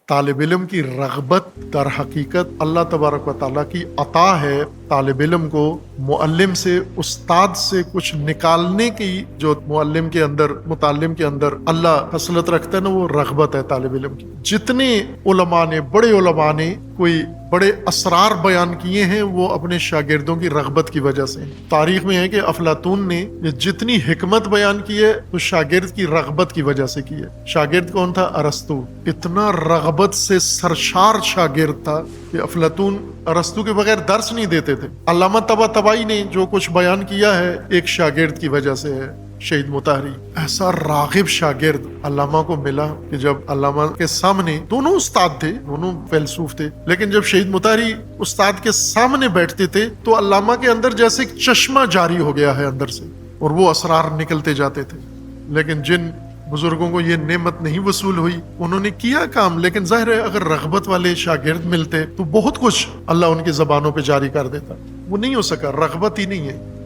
طالب علم کی رغبت در حقیقت اللہ تبارک و تعالیٰ کی عطا ہے طالب علم کو معلم سے، استاد سے کچھ نکالنے کی جو معلم کے اندر، متعلم کے اندر اللہ خصلت رکھتا ہے نا، وہ رغبت ہے طالب علم کی۔ جتنے علماء نے، بڑے علماء نے کوئی بڑے اسرار بیان کیے ہیں وہ اپنے شاگردوں کی رغبت کی وجہ سے۔ تاریخ میں ہے کہ افلاطون نے یہ جتنی حکمت بیان کی ہے تو شاگرد کی رغبت کی وجہ سے کی ہے۔ شاگرد کون تھا؟ ارسطو۔ اتنا رغبت سے سرشار شاگرد تھا کہ افلاطون ارسطو کے بغیر درس نہیں دیتے تھے۔ علامہ طباطبائی نے جو کچھ بیان کیا ہے ایک شاگرد کی وجہ سے ہے، شہید مطہری۔ ایسا راغب شاگرد علامہ کو ملا کہ جب علامہ کے سامنے، دونوں استاد تھے، دونوں فیلسوف تھے، لیکن جب شہید مطہری استاد کے سامنے بیٹھتے تھے تو علامہ کے اندر جیسے ایک چشمہ جاری ہو گیا ہے اندر سے، اور وہ اسرار نکلتے جاتے تھے۔ لیکن جن بزرگوں کو یہ نعمت نہیں وصول ہوئی، انہوں نے کیا کام، لیکن ظاہر ہے اگر رغبت والے شاگرد ملتے تو بہت کچھ اللہ ان کی زبانوں پہ جاری کر دیتا۔ وہ نہیں ہو سکا، رغبت ہی نہیں ہے۔